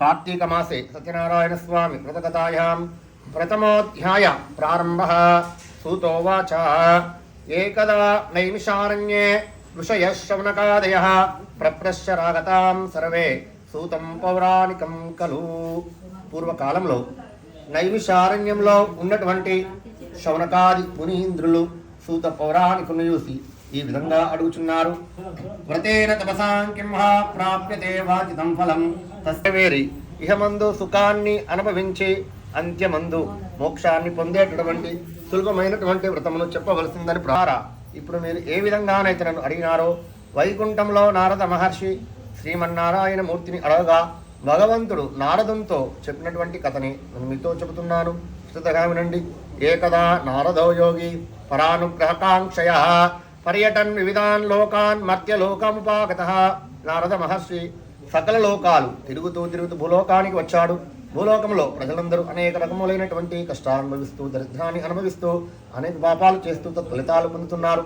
కార్తీక మాసే సత్యనారాయణ స్వామి వ్రతకథాయాం ప్రథమోధ్యాయ ప్రారంభః. సూతోవాచ ఏకదా నైమిషారణ్యే ఋషయః శౌనకాదయః ప్రప్రశ్య రాగతాం survey సూతం పౌరాణికం ఖలు. పూర్వకాలంలో నైమిషారణ్యంలో ఉన్నటువంటి శౌనకాది మునీంద్రులు సూత పౌరాణికుని చూసి ఈ విధంగా అడుగుచున్నారు. వ్రతేన తపసాం కిం ప్రాప్యతే వాజితం ఫలం తస్వేరి ఇహమందు సుఖాన్ని అనుభవించి అంత్యమందు మోక్షాన్ని పొందేటటువంటి సులభమైనటువంటి వ్రతమును చెప్పవలసిందని ప్రారా. ఇప్పుడు మీరు ఏ విధంగానైతే నన్ను అడిగినారో, వైకుంఠంలో నారద మహర్షి శ్రీమన్నారాయణ మూర్తిని అడగగా భగవంతుడు నారదంతో చెప్పినటువంటి కథని నేను మీతో చెబుతున్నాను. శ్రద్ధగా వినండి. ఏకదా నారదో యోగి పరానుగ్రహకాంక్షయ పర్యటన్ వివిధాన్ లోకాన్ మర్త్యలోకముపాగతః. నారద మహర్షి సకల లోకాలు తిరుగుతూ భూలోకానికి వచ్చాడు. భూలోకంలో ప్రజలందరూ అనేక రకములైనటువంటి కష్టాలు అనుభవిస్తూ, దరిద్రాన్ని అనుభవిస్తూ, అనేక పాపాలు చేస్తూ తత్ఫలితాలు పొందుతున్నారు.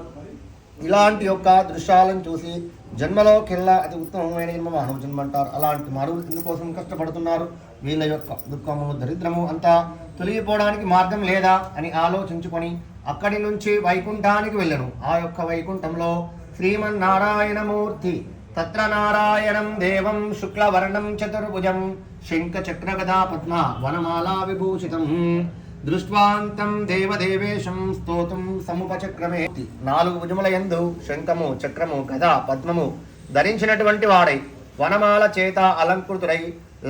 ఇలాంటి యొక్క దృశ్యాలను చూసి జన్మలోకెల్లా అతి ఉత్తమమైన జన్మ మానవ జన్మ అంటారు. అలాంటి మానవులు ఇందుకోసం కష్టపడుతున్నారు. వీళ్ళ యొక్క దుఃఖము దరిద్రము అంతా తొలగిపోవడానికి మార్గం లేదా అని ఆలోచించుకొని అక్కడి నుంచి వైకుంఠానికి వెళ్ళను. ఆ యొక్క వైకుంఠంలో శ్రీమన్నారాయణమూర్తి తత్ర నారాయణం దేవం శుక్లవర్ణం చతుర్భుజం శంఖ చక్ర గదా పద్మ వనమాలా విభూషితం దృష్ట్వాంతం దేవదేవేశం స్తోతుం సముపచక్రమే. 4 భుజముల యందు శంఖము, చక్రము, గద, పద్మము ధరించినటువంటి వాడై, వనమాల చేత అలంకృతుడై,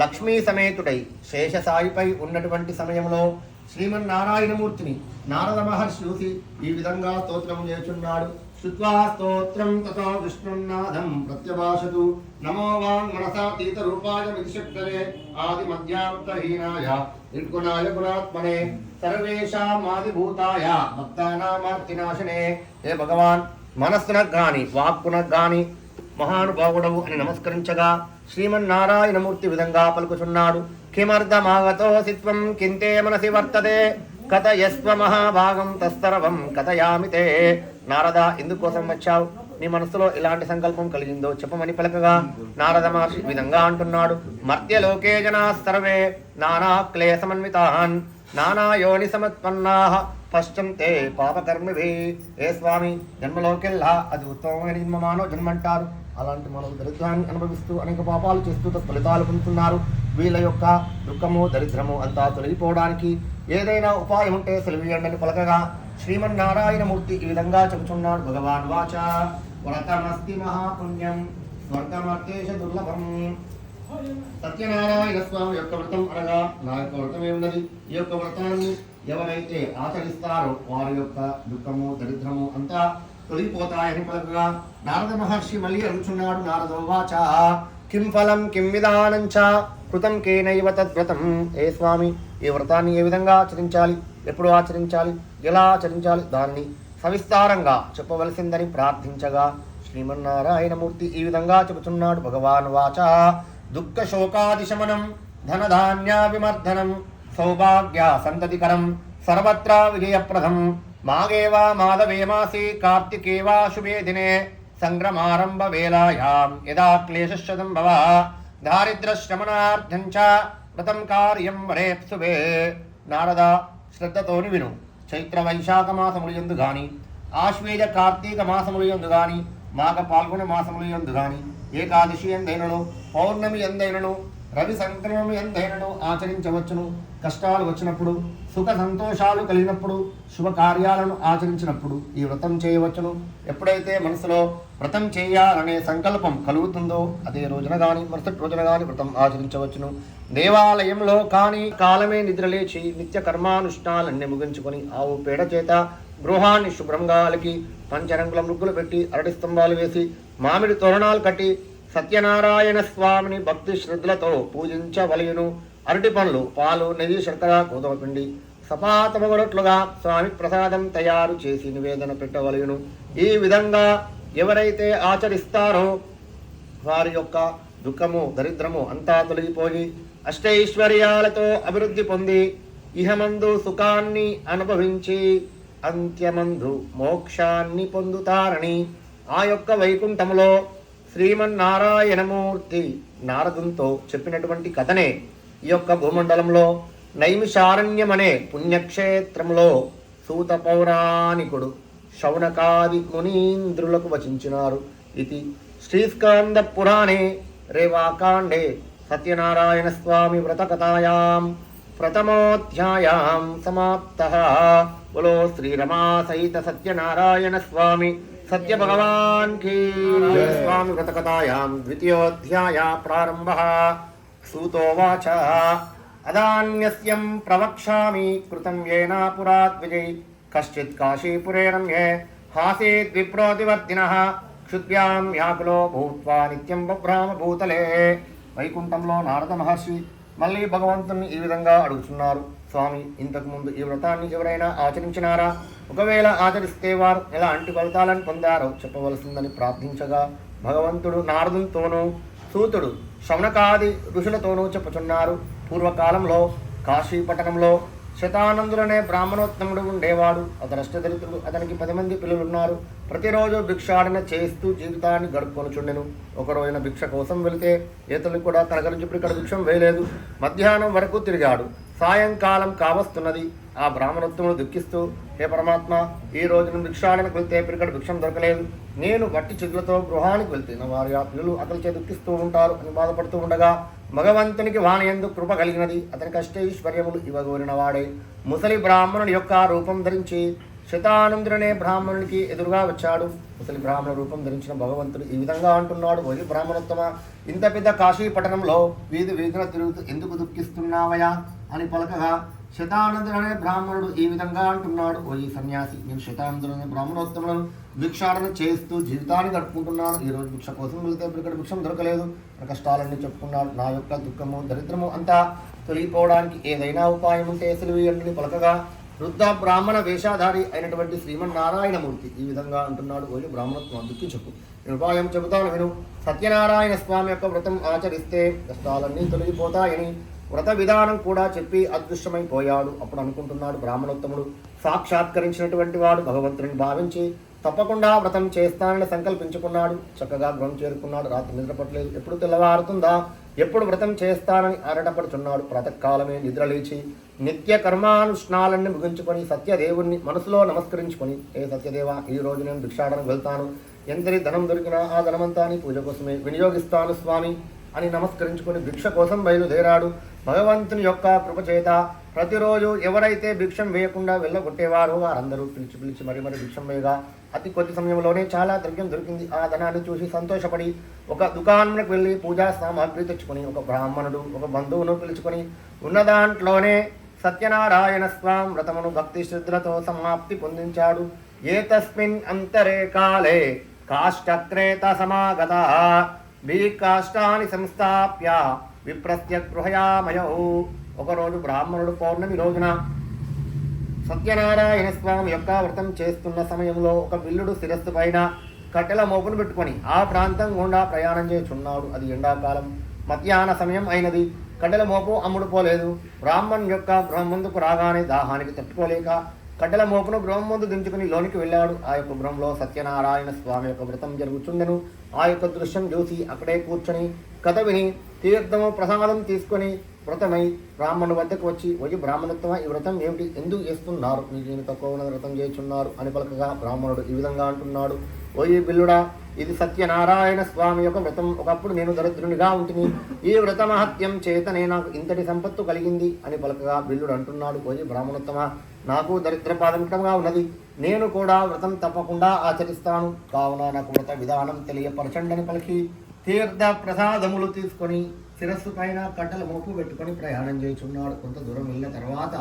లక్ష్మీ సమేతుడై శేషసాయిపై ఉన్నటువంటి సమయంలో శ్రీమన్నారాయణమూర్తిని నారద మహర్షి చూసి ఈ విధంగా స్తోత్రం చేస్తున్నాడు. శుత్వా స్తోత్రం తతో విష్ణున్నాదం ప్రత్యభాషతు నమో వాంగ్ మనసాతీత రూపాయ విశక్తరే ఆది మధ్యాంతహీనాయ నిర్గుణాయ గుణాత్మనే సర్వేషాం ఆదిభూతాయ భక్తానామార్తినాశనే. ఏ భగవాన్, మనస్సునకు గాని వాక్కునకు గాని మహానుభావుడవు అని నమస్కరించగా శ్రీమన్నారాయణమూర్తి విధంగా పలుకుచున్నాడు. కిమర్థమాగతోసి త్వం కింతే మనసి వర్తతే కథయస్వ మహాభాగం తస్తరవం కథయామి తే. నారద, ఎందుకోసం వచ్చావు? నీ మనసులో ఎలాంటి సంకల్పం కలిగిందో చెప్పమని పలకగా నారద మహర్షి విధంగా అంటున్నాడు. మర్త్యలోకే జనా సర్వే నానా క్లేశమన్వితాన్ నానా యోని సమత్పన్నాః పశ్చంతే పాపకర్మిభి. ఏ స్వామి, జన్మలోకెల్లా అది ఉత్తమమైన జన్మ మానవ జన్మ అంటారు. అలాంటి మనకు దరిద్రాన్ని అనుభవిస్తూ అనేక పాపాలు చేస్తూ ఫలితాలు పొందుతున్నారు. వీళ్ళ యొక్క దుఃఖము దరిద్రము అంతా తొలగిపోవడానికి ఏదైనా ఉపాయం ఉంటే సెలవీయండి పలకగా శ్రీమన్నారాయణమూర్తి ఈ విధంగా చెబుతున్నాడు. భగవాన్ వాచ వ్రతమస్తి మహాపుణ్యం స్వర్గమర్తేష దుర్లభం. సత్యనారాయణ స్వామి యొక్క వ్రతం అనగా నా యొక్క వ్రతమే ఉన్నది. ఈ యొక్క వ్రతాన్ని ఎవరైతే ఆచరిస్తారో వారి యొక్క దుఃఖము దరిద్రము అంతా తొలగిపోతాయని పలకగా నారద మహర్షి మళ్ళీ అడుగుచున్నాడు. నారదోవాచ కిం ఫలం కిం విధానంచ కృతం కేనైవ తద్వ్రతం. ఏ స్వామి, ఈ వ్రతాన్ని ఏ విధంగా ఆచరించాలి, ఎప్పుడు ఆచరించాలి, ఎలా ఆచరించాలి, దాన్ని సవిస్తారంగా చెప్పవలసిందని ప్రార్థించగా శ్రీమన్నారాయణమూర్తి ఈ విధంగా చెబుతున్నాడు. భగవాన్ వాచ దుఃఖ శోకాదిశమనం ధనధాన్యాభిమర్ధనం సౌభాగ్య సంతతికరం సర్వత్ర విజయప్రదం మాగేవా మాధవే మాసి కార్తికేవా శుభే దినే సంగ్రమారంభ వేళాయాం యదా క్లేశశతంభవ దారిద్ర్యశ్రమణార్థం చ వ్రతం కార్యం వరేప్సువే. నారద, శ్రద్ధతోని విను. చైత్ర వైశాఖ మాసములు యందు గాని, ఆశ్వేజ కార్తీక మాసములు యందు గాని, మాఘ పాల్గొన మాసములు యందు గాని, ఏకాదశి ఎందైనను, పౌర్ణమి ఎందైనను, రవి సంక్రమణం ఎంతైనను ఆచరించవచ్చును. కష్టాలు వచ్చినప్పుడు, సుఖ సంతోషాలు కలిగినప్పుడు, శుభకార్యాలను ఆచరించినప్పుడు ఈ వ్రతం చేయవచ్చును. ఎప్పుడైతే మనసులో వ్రతం చేయాలనే సంకల్పం కలుగుతుందో అదే రోజున కానీ మరుసటి రోజున కానీ వ్రతం ఆచరించవచ్చును. దేవాలయంలో కానీ కాలమే నిద్రలేచి నిత్య కర్మానుష్ఠానాలన్నీ ముగించుకొని ఆవు పేడ చేత గృహాన్ని శుభ్రంగా అలికి పంచరంగుల ముగ్గులు పెట్టి అరటి స్తంభాలు వేసి మామిడి తోరణాలు కట్టి సత్యనారాయణ స్వామిని భక్తి శ్రద్ధలతో పూజించవలయును. అరటి పండ్లు, పాలు, నెయ్యి, శర్కర, గోధుమ పిండి సపాతమొరట్లుగా స్వామి ప్రసాదం తయారు చేసి నివేదన పెట్టవలయును. ఈ విధంగా ఎవరైతే ఆచరిస్తారో వారి యొక్క దుఃఖము దరిద్రము అంతా తొలగిపోయి అష్టైశ్వర్యాలతో అభివృద్ధి పొంది ఇహమందు సుఖాన్ని అనుభవించి అంత్యమందు మోక్షాన్ని పొందుతారని ఆ యొక్క వైకుంఠములో శ్రీమన్నారాయణమూర్తి నారదునితో చెప్పినటువంటి కథనే ఈ యొక్క భూమండలంలో నైమిషారణ్యమనే పుణ్యక్షేత్రంలో సూత పౌరాణికుడు శౌనకాది మునీంద్రులకు వచించినారు. ఇది శ్రీస్కంద పురాణే రేవాకాండే సత్యనారాయణ స్వామి వ్రతకథాయాం ప్రథమోధ్యాయాం సమాప్తః. బోలో శ్రీరమా సహిత సత్యనారాయణ స్వామి సత్య భగవాన్ కీ స్వామి వ్రతకథాయాం ద్వితీయోధ్యాయ ప్రారంభః. సూతోవాచ అదాన్యస్యం ప్రవక్ష్యామి కృతం యేన పురాద్విజై కశ్చిత్ కాశీపురే రమ్యే హాసీద్ విప్రోతివర్ధినః క్షుద్భ్యాం వ్యాకులో భూత్వా నిత్యం బభ్రామ భూతలే. వైకుంఠంలో నారద మహర్షి మళ్ళీ భగవంతుని ఈ విధంగా అడుగుతున్నారు. స్వామి, ఇంతకుముందు ఈ వ్రతాన్ని ఎవరైనా ఆచరించినారా? ఒకవేళ ఆచరిస్తే వారు ఎలాంటి ఫలితాలను పొందారో చెప్పవలసిందని ప్రార్థించగా భగవంతుడు నారదునితోనూ సూతుడు శౌనకాది ఋషులతోనూ చెప్పుచున్నారు. పూర్వకాలంలో కాశీపట్టణంలో శతానందులనే బ్రాహ్మణోత్తముడు ఉండేవాడు. అతని అష్టదరిద్రుడు, అతనికి 10 మంది పిల్లలున్నారు. ప్రతిరోజు భిక్షాటన చేస్తూ జీవితాన్ని గడుపుకొనుచుండెను. ఒకరోజున భిక్ష కోసం వెళితే ఇతరులు కూడా తన గురించి ఇక్కడ భిక్షం వేయలేదు. మధ్యాహ్నం వరకు తిరిగాడు. సాయంకాలం కావస్తున్నది. ఆ బ్రాహ్మణోత్తముడు దుఃఖిస్తూ, హే పరమాత్మ, ఈ రోజున భిక్షాటనకు వెళ్తే ఇక్కడ భిక్షం దొరకలేదు. నేను వట్టి చిగులతో గృహానికి వెళ్తే వారి ఆ పిల్లలు అతనిచే దుఃఖిస్తూ ఉంటారు అని బాధపడుతూ ఉండగా భగవంతునికి వాని యందు కృప కలిగినది. అతనికి అష్టైశ్వర్యములు ఇవ్వగోరిన వాడే ముసలి బ్రాహ్మణుడి యొక్క రూపం ధరించి శతానందుడనే బ్రాహ్మణునికి ఎదురుగా వచ్చాడు. ముసలి బ్రాహ్మణ రూపం ధరించిన భగవంతుడు ఈ విధంగా అంటున్నాడు. ఓయి బ్రాహ్మణోత్తమ, ఇంత పెద్ద కాశీ పట్టణంలో వీధి వీధిన తిరుగుతూ ఎందుకు దుఃఖిస్తున్నావయా అని పలకగా శతానందుడనే బ్రాహ్మణుడు ఈ విధంగా అంటున్నాడు. ఓయి సన్యాసి, నేను శతానందుడనే బ్రాహ్మణోత్తములను భిక్షాటన చేస్తూ జీవితాన్ని గడుపుకుంటున్నాను. ఈ రోజు భిక్ష కోసం వెళితే ఇక్కడ భిక్షం దొరకలేదు. నా కష్టాలన్నీ చెప్పుకున్నాడు. నా యొక్క దుఃఖము దరిద్రము అంతా తొలగిపోవడానికి ఏదైనా ఉపాయం ఉంటే సెలవీయండి పలకగా వృద్ధ బ్రాహ్మణ వేషాధారి అయినటువంటి శ్రీమన్నారాయణమూర్తి ఈ విధంగా అంటున్నాడు. ఓయి బ్రాహ్మణత్వం దుఃఖి చెప్పు, నేను ఉపాయం చెబుతాను విను. సత్యనారాయణ స్వామి యొక్క వ్రతం ఆచరిస్తే కష్టాలన్నీ తొలగిపోతాయని వ్రత విధానం కూడా చెప్పి అదృశ్యమైపోయాడు. అప్పుడు అనుకుంటున్నాడు బ్రాహ్మణోత్తముడు సాక్షాత్కరించినటువంటి వాడు భగవంతుని భావించి తప్పకుండా వ్రతం చేస్తానని సంకల్పించుకున్నాడు. చక్కగా గృహం చేరుకున్నాడు. రాత్రి నిద్రపట్టలేదు. ఎప్పుడు తెల్లవారుతుందా, ఎప్పుడు వ్రతం చేస్తానని ఆరటపడుచున్నాడు. ప్రాతకాలమే నిద్రలేచి నిత్య కర్మానుష్ఠానాలన్నీ ముగించుకొని సత్యదేవుణ్ణి మనసులో నమస్కరించుకొని, ఏ సత్యదేవ, ఈ రోజు నేను భిక్షాటనకు వెళ్తాను. ఎంతటి ధనం దొరికినా ఆ ధనమంతా నీ పూజ కోసమే వినియోగిస్తాను స్వామి అని నమస్కరించుకొని భిక్ష కోసం బయలుదేరాడు. భగవంతుని యొక్క కృపచేత ప్రతిరోజు ఎవరైతే భిక్షం వేయకుండా వెళ్ళగొట్టేవారో వారందరూ పిలిచి మరి భిక్షం వేయగా అతి కొద్ది సమయంలోనే చాలా ద్రవ్యం దొరికింది. ఆ ధనాన్ని చూసి సంతోషపడి ఒక దుకాణంలోకి వెళ్ళి పూజా సామాగ్రి తెచ్చుకొని ఒక బ్రాహ్మణుడు ఒక బంధువును పిలుచుకొని ఉన్న దాంట్లోనే సత్యనారాయణ స్వామి వ్రతమును భక్తి శ్రద్ధలతో సమాప్తి పొందించాడు. ఏతస్మిన్ అంతరే కాలే కాష్టక్రేత సమాగత భీకాష్టాని సంస్థాప్య విప్రస్య గృహయామయౌ. ఒకరోజు బ్రాహ్మణుడు పౌర్ణమి రోజున సత్యనారాయణ స్వామి యొక్క వ్రతం చేస్తున్న సమయంలో ఒక బిల్లుడు శిరస్సు పైన కట్టెల మోపును పెట్టుకొని ఆ ప్రాంతం గుండా ప్రయాణం చేస్తున్నాడు. అది ఎండాకాలం, మధ్యాహ్న సమయం అయినది. కట్టెల మోపు అమ్ముడుపోలేదు. బ్రాహ్మణ్ యొక్క గృహం ముందుకు రాగానే దాహానికి తట్టుకోలేక కట్టెల మోపును గృహం ముందు దించుకుని లోనికి వెళ్ళాడు. ఆ యొక్క గృహంలో సత్యనారాయణ స్వామి యొక్క వ్రతం జరుగుతుండెను. ఆ యొక్క దృశ్యం చూసి అక్కడే కూర్చొని కథ విని తీర్థము ప్రసాదం తీసుకొని వ్రతమై బ్రాహ్మణుడు వద్దకు వచ్చి, ఓయి బ్రాహ్మణోత్తమ, ఈ వ్రతం ఏమిటి, ఎందుకు చేస్తున్నారు, మీకు తక్కువ ఉన్న వ్రతం చేస్తున్నారు అని పలకగా బ్రాహ్మణుడు ఈ విధంగా అంటున్నాడు. ఓయి బిల్లుడా, ఇది సత్యనారాయణ స్వామి యొక్క వ్రతం. ఒకప్పుడు నేను దరిద్రునిగా ఉంటుంది. ఈ వ్రత మహత్యం చేతనే నాకు ఇంతటి సంపత్తు కలిగింది అని పలకగా బిల్లుడు అంటున్నాడు. ఓయి బ్రాహ్మణోత్తమ, నాకు దరిద్రపాదంగా ఉన్నది. నేను కూడా వ్రతం తప్పకుండా ఆచరిస్తాను. కావున నాకు వ్రత విధానం తెలియపరచండి అని పలికి తీర్థ ప్రసాదములు తీసుకొని శిరస్సు పైన కట్టెల మోపు పెట్టుకొని ప్రయాణం చేస్తున్నాడు. కొంత దూరం వెళ్ళిన తర్వాత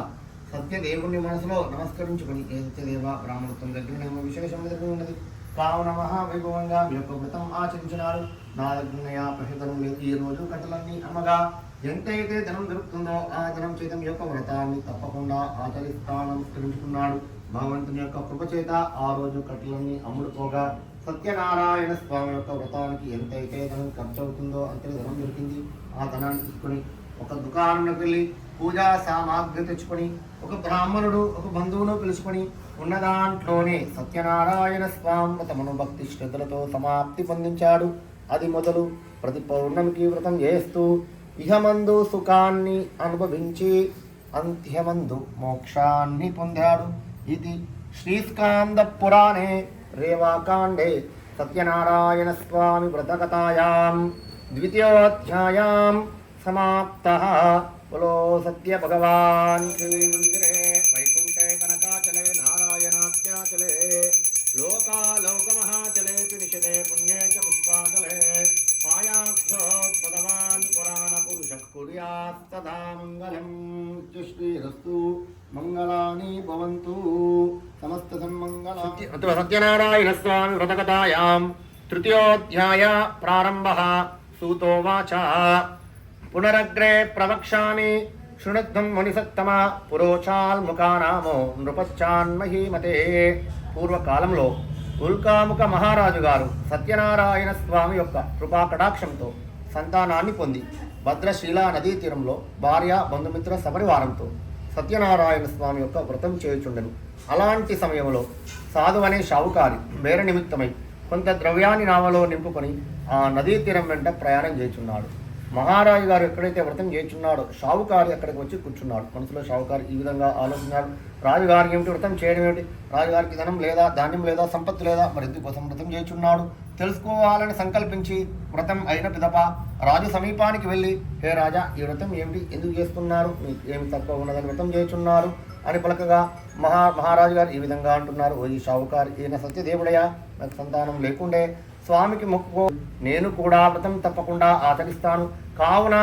సత్యదేవుని మనసులో నమస్కరించుకొని, ఏ సత్యదేవ, బ్రాహ్మణత్వం దగ్గర విశేషం దగ్గర ఉన్నది. కావున మహావైభవంగా మీ యొక్క వ్రతం ఆచరించినారు. నా దగ్గర ప్రసిద్ధం లేదు. ఈ రోజు కట్టెలన్నీ అమ్మగా ఎంతైతే ధనం దొరుకుతుందో ఆ ధనం చేత మీ యొక్క వ్రతాన్ని తప్పకుండా ఆచరిస్తాను నమస్కరించుకున్నాడు. భగవంతుని యొక్క కృపచేత ఆ రోజు కట్టెలన్నీ అమ్ముడుపోగా సత్యనారాయణ స్వామి యొక్క వ్రతానికి ఎంతైతే ధనం ఖర్చు అవుతుందో అంతే ధనం దొరికింది. ఆ ధనాన్ని తీసుకొని ఒక దుకాణంలోకి వెళ్ళి పూజా సామాగ్రి తెచ్చుకొని ఒక బ్రాహ్మణుడు ఒక బంధువును పిలుచుకొని ఉన్న దాంట్లోనే సత్యనారాయణ స్వామి వ్రతమును భక్తి శ్రద్ధలతో సమాప్తి పొందించాడు. అది మొదలు ప్రతి పౌర్ణమికి వ్రతం చేస్తూ ఇహమందు సుఖాన్ని అనుభవించి అంత్యమందు మోక్షాన్ని పొందాడు. ఇది శ్రీస్కాంద పురాణే రేవాకాండే సత్యనారాయణ స్వామి వ్రతకథాయాం ద్వితీయోధ్యాయాం సమాప్తః. బలో సత్య భగవాన్ మందిరే వైకుంఠే కనకాచలే నారాయణాత్యాచలే లోకాలోకమహాచలే నిషదే పుణ్యే చ పుష్పాచలే మాయాఖ్యో భగవాన్ పురాణ పురుష కుర్యాస్తదా మంగళం. శ్రీరస్తు మంగళాని భవంతు సమస్త సన్మంగళాని. సత్యనారాయణ స్వామి వ్రతకథాయాం తృతీయోధ్యాయ ప్రారంభః. సూతోవాచ పునరగ్రే ప్రవక్ష్యామి శృణుధ్వం మునిసత్తమ పురోచాల్ముఖానామో నృపశ్చాన్మహీమతే. పూర్వకాలంలో ఉల్కాముఖ మహారాజు గారు సత్యనారాయణ స్వామి యొక్క కృపాకటాక్షంతో సంతానాన్ని పొంది భద్రశీల నదీ తీరంలో భార్య బంధుమిత్ర సపరివారంతో సత్యనారాయణ స్వామి యొక్క వ్రతం చేయుచుండెను. అలాంటి సమయంలో సాధు అనే షావుకారి వేర నిమిత్తమై కొంత ద్రవ్యాన్ని నావలో నింపుకొని ఆ నదీ తీరం వెంట ప్రయాణం చేయుచున్నాడు. మహారాజు గారు ఎక్కడైతే వ్రతం చేయుచున్నాడో షావుకారి అక్కడికి వచ్చి కూర్చున్నాడు. మనసులో షావుకారి ఈ విధంగా ఆలోచించాడు, రాజుగారికి ఏమిటి వ్రతం చేయడం ఏమిటి, రాజుగారికి ధనం లేదా, ధాన్యం లేదా, సంపత్తి లేదా, మరి ఎందుకోసం వ్రతం చేయుచున్నాడు తెలుసుకోవాలని సంకల్పించి వ్రతం అయిన పిదప రాజు సమీపానికి వెళ్ళి, హే రాజా, ఈ వ్రతం ఏమిటి, ఎందుకు చేస్తున్నారు, మీకు ఏమి తక్కువ ఉన్నదని వ్రతం చేయుచున్నారు అని పలకగా మహారాజు గారు ఈ విధంగా అంటున్నారు, ఓ ఈ షావుకారి, ఈయన సత్యదేవుడయా, నాకు సంతానం లేకుండే స్వామికి మొక్కుకో, నేను కూడా వ్రతం తప్పకుండా ఆచరిస్తాను, కావున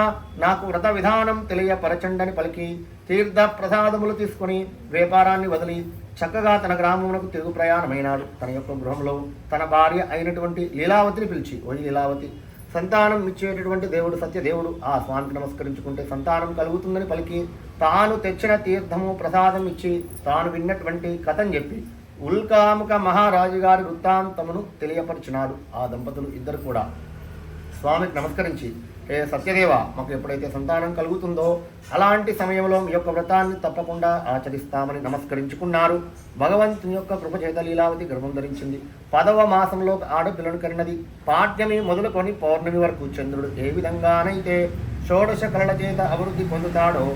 నాకు వ్రత విధానం తెలియపరచండని పలికి తీర్థ ప్రసాదములు తీసుకుని వ్యాపారాన్ని వదిలి చక్కగా తన గ్రామమునకు తిరుగు ప్రయాణమైనాడు. తన యొక్క గృహంలో తన భార్య అయినటువంటి లీలావతిని పిలిచి, ఓ లీలావతి, సంతానం ఇచ్చేటటువంటి దేవుడు సత్యదేవుడు, ఆ స్వామికి నమస్కరించుకుంటే సంతానం కలుగుతుందని పలికి తాను తెచ్చిన తీర్థము ప్రసాదం ఇచ్చి తాను విన్నటువంటి కథని చెప్పి ఉల్కాముఖ మహారాజు గారి వృత్తాంతమును తెలియపరిచినాడు. ఆ దంపతులు ఇద్దరు కూడా స్వామికి నమస్కరించి, హే సత్యదేవ, మాకు ఎప్పుడైతే సంతానం కలుగుతుందో అలాంటి సమయంలో మీ యొక్క వ్రతాన్ని తప్పకుండా ఆచరిస్తామని నమస్కరించుకున్నారు. భగవంతుని యొక్క కృపచేత లీలావతి గర్భం ధరించింది. 10వ మాసంలో ఆడపిల్లను కరినది. పాడ్యమి మొదలుకొని పౌర్ణమి వరకు చంద్రుడు ఏ విధంగానైతే షోడశ కళల చేత అభివృద్ధి పొందుతాడో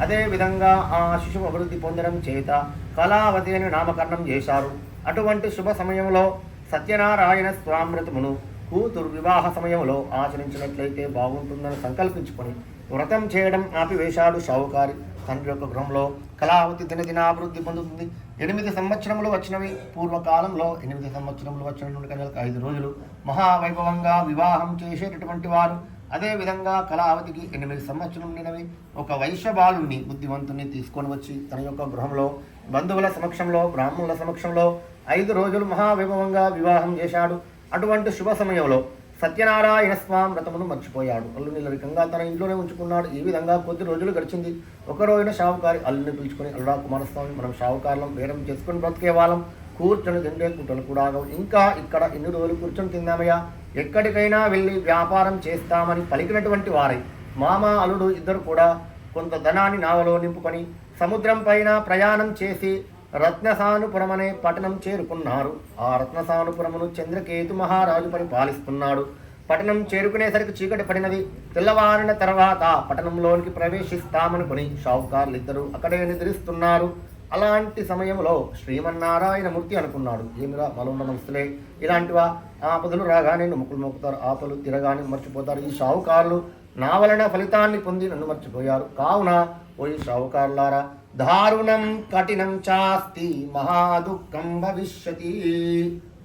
అదే విధంగా ఆ శిశువు అభివృద్ధి పొందడం చేత కళావతి అని నామకరణం చేశారు. అటువంటి శుభ సమయంలో సత్యనారాయణ స్వామృతమును కూతురు వివాహ సమయంలో ఆచరించినట్లయితే బాగుంటుందని సంకల్పించుకొని వ్రతం చేయడం ఆపివేశాడు షావుకారి. తండ్రి యొక్క గృహంలో కళావతి దినదినాభివృద్ధి పొందుతుంది. 8 సంవత్సరములు వచ్చినవి. పూర్వకాలంలో 8 సంవత్సరములు వచ్చినటువంటి కన్యలకు 5 రోజులు మహావైభవంగా వివాహం చేసేటటువంటి వారు. అదేవిధంగా కళావతికి 8 సంవత్సరం నిండినవి. ఒక వైశ్యబాలుని బుద్ధివంతుని తీసుకొని వచ్చి తన యొక్క గృహంలో బంధువుల సమక్షంలో బ్రాహ్మణుల సమక్షంలో 5 రోజులు మహావైభవంగా వివాహం చేశాడు. అటువంటి శుభ సమయంలో సత్యనారాయణ స్వామి వ్రతమును మర్చిపోయాడు. అల్లుని లరికంగా తన ఇంట్లోనే ఉంచుకున్నాడు. ఈ విధంగా కొద్ది రోజులు గడిచింది. ఒక రోజున షావుకారి అల్లుని పిలుచుకొని, అల్లుడా కుమారస్వామి, మనం షావుకారులం బేరం చేసుకుని బ్రతికే వాళ్ళం, కూర్చొని తిండే కుట్టలు కూడా ఇంకా ఇక్కడ ఇన్ని రోజులు కూర్చొని తిందామయ్యా, ఎక్కడికైనా వెళ్ళి వ్యాపారం చేస్తామని పలికినటువంటి వారై మామ అల్లుడు ఇద్దరు కూడా కొంత ధనాన్ని నావలో నింపుకొని సముద్రం పైన ప్రయాణం చేసి రత్నసానుపురం అనే పట్టణం చేరుకున్నారు. ఆ రత్నసానుపురమును చంద్రకేతు మహారాజు పరిపాలిస్తున్నాడు. పట్టణం చేరుకునేసరికి చీకటి పడినది. తెల్లవారిన తర్వాత పట్టణంలోనికి ప్రవేశిస్తామనుకుని షావుకారులు ఇద్దరు అక్కడే నిద్రిస్తున్నారు. అలాంటి సమయంలో శ్రీమన్నారాయణమూర్తి అనుకున్నాడు, ఏమిరా మలున్న మనసులే, ఇలాంటివా, ఆపదలు రాగానే ముక్కులు మోపుతారు, ఆపలు తిరగానే మర్చిపోతారు. ఈ షావుకారులు నా వలన ఫలితాన్ని పొంది నన్ను మర్చిపోయారు. కావున ఓయి షావుకారులారా, దారుణం కఠినం చాస్తి మహాదుఃఖం భవిష్యతి,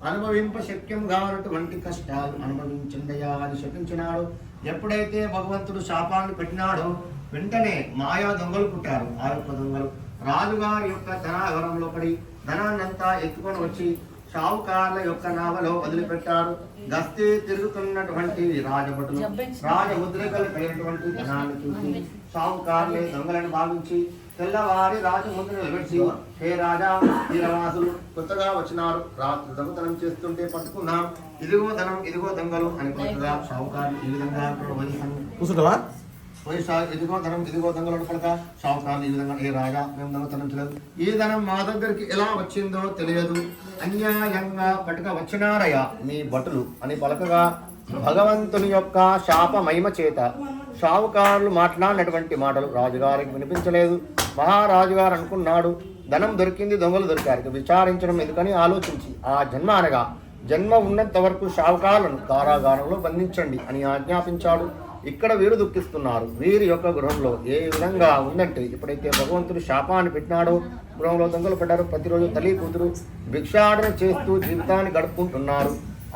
అనుభవింప శక్యం కానటువంటి కష్టాలు అనుభవించిందయా అని శపించినాడు. ఎప్పుడైతే భగవంతుడు శాపాన్ని పెట్టినాడో వెంటనే మాయా దొంగలు పుట్టారు. ఆ యొక్క దొంగలు రాజుగారి యొక్క ధనాగరంలో పడి ధనాన్నంతా ఎత్తుకొని వచ్చి షావుకార్ల యొక్క నావలో వదిలిపెట్టారు. గస్తీ తిరుగుతున్నటువంటి రాజభటులు రాజముద్రికలు కలిగినటువంటి ధనాన్ని చూసి షావుకార్లే దొంగలను భావించి తెల్లవారి రాజు ముందు నిలబెట్టి, హే రాజా, వీరవాసులు కొత్తగా వచ్చినారు, రాత్రి దొంగతనం చేస్తుంటే పట్టుకున్నాం, ఇదిగో ధనం, ఇదిగో దొంగలు అని కొత్తగా షావుకార్లు ఈ విధంగా కూర్చుంటావా, ఇదిగో ధనం, ఇదిగో దొంగలు పడక షావుకార్లు ఈ విధంగా, ఏ రాజా, మేము దొంగతనం చేయలేదు, ఈ ధనం మా దగ్గరికి ఎలా వచ్చిందో తెలియదు, అన్యాయంగా పట్టుక వచ్చినారయ్యా మీ భటులు అని పలకగా భగవంతుని యొక్క శాప మహిమ చేత షావుకారులు మాట్లాడినటువంటి మాటలు రాజుగారికి వినిపించలేదు. మహారాజు గారు అనుకున్నాడు, ధనం దొరికింది, దొంగలు దొరికారు, విచారించడం ఎందుకని ఆలోచించి ఆ జన్మ అనగా జన్మ ఉన్నంత వరకు షావుకారులను కారాగారంలో బంధించండి అని ఆజ్ఞాపించాడు. ఇక్కడ వీరు దుఃఖిస్తున్నారు. వీరి యొక్క గృహంలో ఏ విధంగా ఉందంటే, ఎప్పుడైతే భగవంతుడు శాపాన్ని పెట్టినాడో గృహంలో దొంగలు పడ్డారు. ప్రతిరోజు తల్లి కూతురు భిక్షాటన చేస్తూ జీవితాన్ని గడుపుకుంటున్నారు.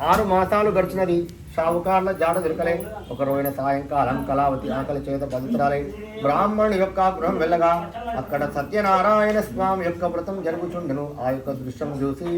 6 మాసాలు గడిచినది, షావుకార్ల జాడ దొరకలే. ఒక రోజున సాయంకాలం కళావతి ఆకలి చేత పవిత్రాలై బ్రాహ్మణుని యొక్క గృహం వెళ్ళగా అక్కడ సత్యనారాయణ స్వామి యొక్క వ్రతం జరుగుచుండెను. ఆ యొక్క దృశ్యం చూసి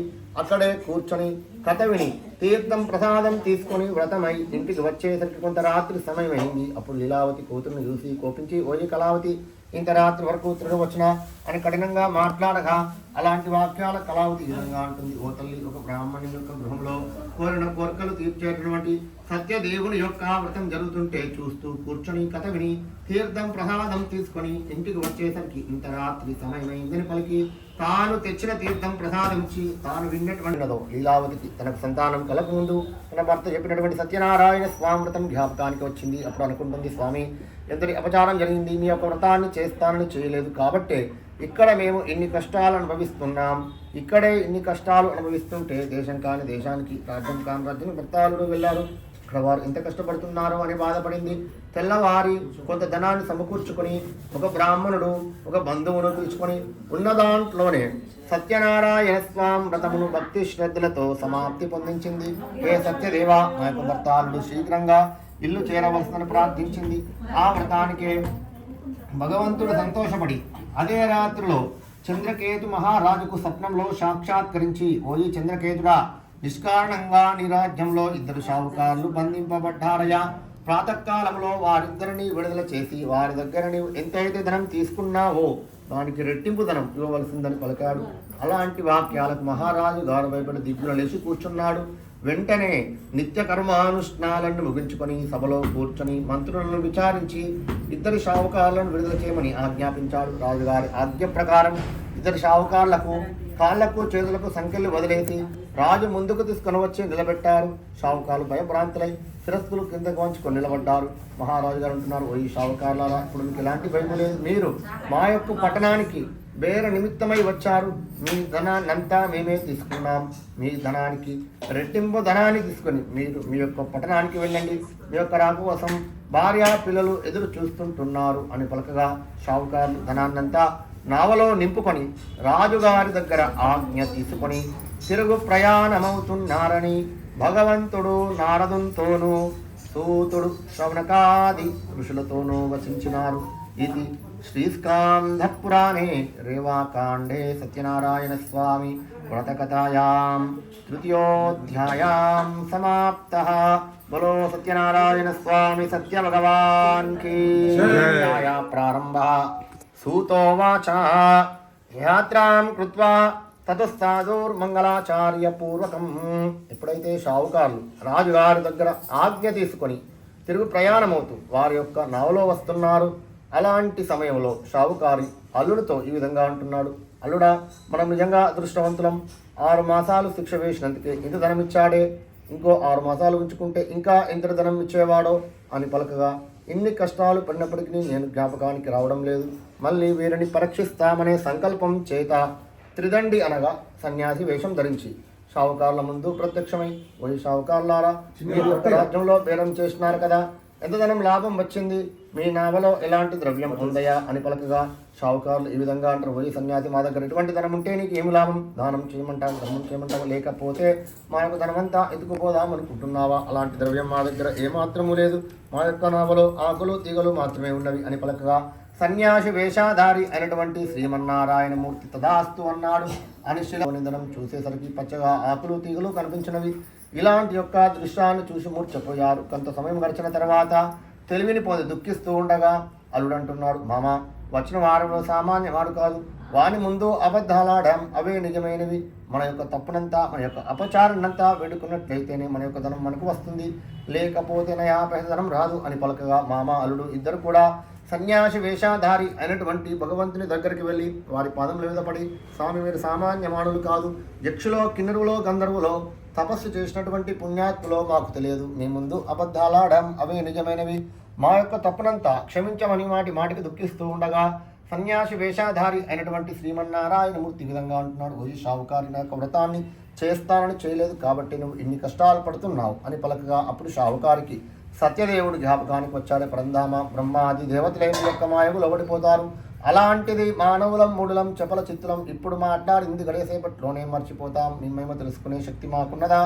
అక్కడే కూర్చొని కథ విని తీర్థం ప్రసాదం తీసుకొని వ్రతమై ఇంటికి వచ్చేసరికి కొంత రాత్రి సమయమైంది. అప్పుడు లీలావతి కూతురుని చూసి కోపించి, ఓయి కళావతి, ఇంత రాత్రి వరకు తిరిగి వచ్చినా అని కఠినంగా మాట్లాడగా అలాంటి వాక్యాల కళావతి ఈ విధంగా ఉంటుంది. ఓ తల్లి, ఒక బ్రాహ్మణి యొక్క గృహంలో కోరిన కోరికలు తీర్చేటటువంటి సత్యదేవుని యొక్క వ్రతం జరుగుతుంటే చూస్తూ కూర్చొని కథ విని తీర్థం ప్రసాదం తీసుకొని ఇంటికి వచ్చేసరికి ఇంత రాత్రి సమయమైందని పలికి తాను తెచ్చిన తీర్థం ప్రసాదం ఇచ్చి తాను విన్నటువంటిదో లీలావతికి తనకు సంతానం కలగముందు తన భర్త చెప్పినటువంటి సత్యనారాయణ స్వామి వ్రతం జ్ఞాపకానికి వచ్చింది. అప్పుడు అనుకుంటుంది, స్వామి, ఎంతటి అపచారం జరిగింది, మీ యొక్క వ్రతాన్ని చేస్తానని చేయలేదు కాబట్టే ఇక్కడ మేము ఇన్ని కష్టాలు అనుభవిస్తున్నాం. ఇక్కడే ఇన్ని కష్టాలు అనుభవిస్తుంటే దేశం కాని దేశానికి, రాజ్యం కాని రాజ్యం భర్తాలుడు వెళ్ళారు. ఇక్కడ వారు ఎంత కష్టపడుతున్నారు అని బాధపడింది. తెల్లవారి కొంత ధనాన్ని సమకూర్చుకొని ఒక బ్రాహ్మణుడు ఒక బంధువును పిలుచుకొని ఉన్న దాంట్లోనే సత్యనారాయణ స్వామి వ్రతమును భక్తి శ్రద్ధలతో సమాప్తి పొందించింది. ఏ సత్యదేవ, మా యొక్క భర్తాలుడు శీఘ్రంగా ఇల్లు చేరవలసిందని ప్రార్థించింది. ఆ వ్రతానికే భగవంతుడు సంతోషపడి అదే రాత్రిలో చంద్రకేతు మహారాజుకు స్వప్నంలో సాక్షాత్కరించి, ఓయి చంద్రకేతుడా, నిష్కారణంగా నీ రాజ్యంలో 2 షావుకారులు బంధింపబడ్డారయా. ప్రాతకాలంలో వారిద్దరిని విడుదల చేసి వారి దగ్గర నీవు ఎంతైతే ధనం తీసుకున్నావో దానికి రెట్టింపు ధనం ఇవ్వవలసిందని పలికాడు. అలాంటి వాక్యాలకు మహారాజు గారు భయపడి దిగ్గున లేచి కూర్చున్నాడు. వెంటనే నిత్య కర్మానుష్ఠానాలను ముగించుకొని సభలో కూర్చొని మంత్రులను విచారించి 2 షావుకారులను విడుదల చేయమని ఆజ్ఞాపించాడు. రాజుగారి ఆజ్ఞ ప్రకారం 2 షావుకారులకు కాళ్లకు చేతులకు సంకెళ్ళు వదిలేసి రాజు ముందుకు తీసుకొని వచ్చి నిలబెట్టారు. షావుకారులు భయభ్రాంతులై శిరస్సులు కిందకు వంచుకొని నిలబడ్డారు. మహారాజు గారు అంటున్నారు, ఓ ఈ షావుకారులారా, ఇప్పుడు మీకు ఎలాంటి భయం లేదు. మీరు మా యొక్క పట్టణానికి బేర నిమిత్తమై వచ్చారు. మీ ధనాన్నంతా మేమే తీసుకున్నాం. మీ ధనానికి రెట్టింపు ధనాన్ని తీసుకొని మీరు మీ యొక్క పట్టణానికి వెళ్ళండి. మీ యొక్క రాకు కోసం భార్య పిల్లలు ఎదురు చూస్తుంటున్నారు అని పలకగా షావుకారులు ధనాన్నంతా నావలో నింపుకొని రాజుగారి దగ్గర ఆజ్ఞ తీసుకొని తిరుగు ప్రయాణమవుతున్నారని భగవంతుడు నారదునితోనూ సూతుడు శ్రవణకాది ఋషులతోనూ వచించినారు. ఇది శ్రీస్కాంధ పురాణే రేవాకాండే సత్యనారాయణ స్వామి వ్రతకథాయాం 3యోధ్యాయాం సమాప్తః. బలో సత్యనారాయణ స్వామి సత్య భగవాన్ కీ జయ. ప్రారంభః. సూతోవాచ యాత్రాం కృత్వా తతుస్తాదుర్మంగళాచార్య పూర్వకం. ఎప్పుడైతే షావుకారులు రాజుగారి దగ్గర ఆజ్ఞ తీసుకొని తిరుగు ప్రయాణమవుతూ వారి యొక్క నావలో వస్తున్నారు. అలాంటి సమయంలో షావుకారి అల్లుడితో ఈ విధంగా అంటున్నాడు, అల్లుడా, మనం నిజంగా అదృష్టవంతులం. 6 మాసాలు శిక్ష వేసినందుకే ఇంత ధనం ఇచ్చాడే, ఇంకో 6 మాసాలు ఉంచుకుంటే ఇంకా ఎంత ధనం ఇచ్చేవాడో అని పలకగా, ఇన్ని కష్టాలు పడినప్పటికీ నేను జ్ఞాపకానికి రావడం లేదు. మళ్ళీ వీరిని పరీక్షిస్తామనే సంకల్పం చేత త్రిదండి అనగా సన్యాసి వేషం ధరించి షావుకారుల ముందు ప్రత్యక్షమై, ఓయి షావుకారులారా, మీరు యొక్క రాజ్యంలో బేరం చేసినారు కదా, ఎంత ధనం లాభం వచ్చింది, మీ నావలో ఎలాంటి ద్రవ్యం ఉందయా అని పలకగా షావుకారులు ఈ విధంగా అంటారు, ఓయి సన్యాసి, మా దగ్గర ఎటువంటి ధనం ఉంటే నీకు ఏమి లాభం? దానం చేయమంటావు, ధర్మం చేయమంటావు, లేకపోతే మా యొక్క ధనమంతా ఎత్తుకుపోదాం అనుకుంటున్నావా? అలాంటి ద్రవ్యం మా దగ్గర ఏమాత్రము లేదు. మా యొక్క నావలో ఆకులు తీగలు మాత్రమే ఉన్నవి అని పలకగా సన్యాసి వేషాధారి అయినటువంటి శ్రీమన్నారాయణమూర్తి తదాస్తు అన్నాడు. అనిశ్చలోని ధనం చూసేసరికి పచ్చగా ఆకులు తీగలు కనిపించినవి. ఇలాంటి యొక్క దృశ్యాన్ని చూసి మూర్చపోయారు. కొంత సమయం గడిచిన తర్వాత తెలివిని పొంది దుఃఖిస్తూ ఉండగా అల్లుడంటున్నాడు, మామ, వచ్చిన వారిలో సామాన్య వాడు కాదు. వాని ముందు అబద్ధాలాడాం, అవే నిజమైనవి. మన యొక్క తప్పునంతా, మన యొక్క అపచారాన్నంతా వేడుకున్నట్లయితేనే మన యొక్క ధనం మనకు వస్తుంది, లేకపోతే నయా పైసా ధనం రాదు అని పలకగా మామ అల్లుడు ఇద్దరు కూడా సన్యాసి వేషాధారి అయినటువంటి భగవంతుని దగ్గరికి వెళ్ళి వారి పాదముల మీద పడి, స్వామి, మీరు సామాన్య మానవులు కాదు. యక్షులో, కిన్నరులో, గంధర్వులో తపస్సు చేసినటువంటి పుణ్యాత్ములో మాకు తెలియదు. మీ ముందు అబద్ధాలాడాం, అవే నిజమైనవి. మా యొక్క తప్పునంతా క్షమించమని మాటికి దుఃఖిస్తూ ఉండగా సన్యాసి వేషాధారి అయినటువంటి శ్రీమన్నారాయణమూర్తి ఈ విధంగా అంటున్నాడు, ఓ షావుకారి, నా యొక్క వ్రతాన్ని చేస్తానని చేయలేదు కాబట్టి నువ్వు ఇన్ని కష్టాలు పడుతున్నావు అని పలకగా అప్పుడు షావుకారికి సత్యదేవుడు జ్ఞాపకానికి వచ్చాడు. పరంధామ బ్రహ్మాది దేవతలే మీ యొక్క మాయకు లోబడిపోతారు. అలాంటిది మానవులం మూడులం చపల చిత్తులం ఇప్పుడు మాట్లాడింది గడిసేపట్లోనే మర్చిపోతాం. మీ మహిమ తెలుసుకునే శక్తి మాకున్నదా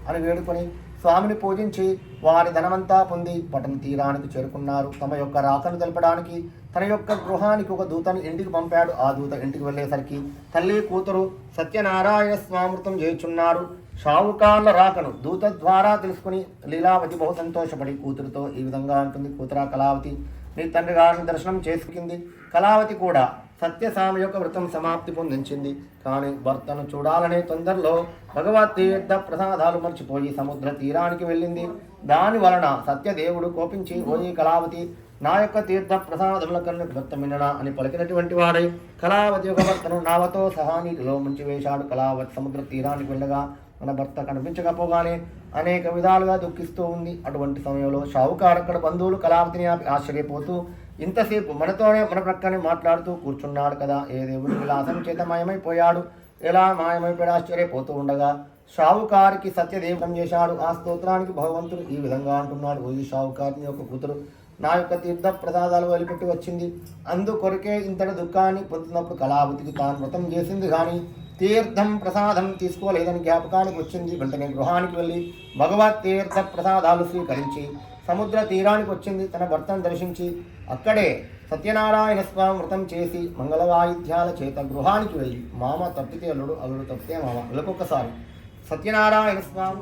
అని వేడుకొని స్వామిని పూజించి వారి ధనమంతా పొంది పట్టణ తీరానికి చేరుకున్నారు. తమ యొక్క రాకను తెలపడానికి తన యొక్క గృహానికి ఒక దూతను ఇంటికి పంపాడు. ఆ దూత ఇంటికి వెళ్ళేసరికి తల్లి కూతురు సత్యనారాయణ స్వామృతం చేయుచున్నారు. షావుకార్ల రాకను దూత ద్వారా తెలుసుకుని లీలావతి బహు సంతోషపడి కూతురుతో ఈ విధంగా అంటుంది, కూతురా కళావతి, నీ తండ్రి గారిని దర్శనం చేసుకుంది. కళావతి కూడా సత్యసామి యొక్క వ్రతం సమాప్తి పొందించింది. కానీ భర్తను చూడాలనే తొందరలో భగవత్ తీర్థ ప్రసాదాలు మర్చిపోయి సముద్ర తీరానికి వెళ్ళింది. దాని వలన సత్యదేవుడు కోపించి, ఓయి కళావతి, నా యొక్క తీర్థ ప్రసాదముల కన్ను భక్తమినడా అని పలికినటువంటి వాడై కళావతి యొక్క భర్తను నావతో సహా నీటిలో ముంచి వేశాడు. కళావతి సముద్ర తీరానికి వెళ్ళగా మన భర్త కనిపించకపోగానే అనేక విధాలుగా దుఃఖిస్తూ ఉంది. అటువంటి సమయంలో షావుకారు అక్కడ బంధువులు కళావతిని ఆశ్చర్యపోతూ ఇంతసేపు మనతోనే మన ప్రక్కనే మాట్లాడుతూ కూర్చున్నాడు కదా, ఏ దేవుడు విలాసం చేత మాయమైపోయాడు, ఎలా మాయమైపోయాడు ఆశ్చర్యపోతూ ఉండగా షావుకారికి సత్యదేవం చేశాడు. ఆ స్తోత్రానికి భగవంతుడు ఈ విధంగా అంటున్నాడు, ఓ షావుకారిని యొక్క కూతురు నా యొక్క తీర్థ ప్రసాదాలు వదిలిపెట్టి వచ్చింది. అందుకొరకే ఇంతటి దుఃఖాన్ని పొందుతున్నప్పుడు కళావతికి తాను వ్రతం చేసింది కానీ తీర్థం ప్రసాదం తీసుకోలేదని జ్ఞాపకానికి వచ్చింది. వెంటనే గృహానికి వెళ్ళి భగవత్ తీర్థ ప్రసాదాలు స్వీకరించి సముద్ర తీరానికి వచ్చింది. తన భర్తను దర్శించి అక్కడే సత్యనారాయణ స్వామి వ్రతం చేసి మంగళవాయిద్యాల చేత గృహానికి వెళ్ళి మామ తప్పితే అల్లుడు, అల్లుడు తప్పితే మామ, ఇలాకొకసారి సత్యనారాయణ స్వామి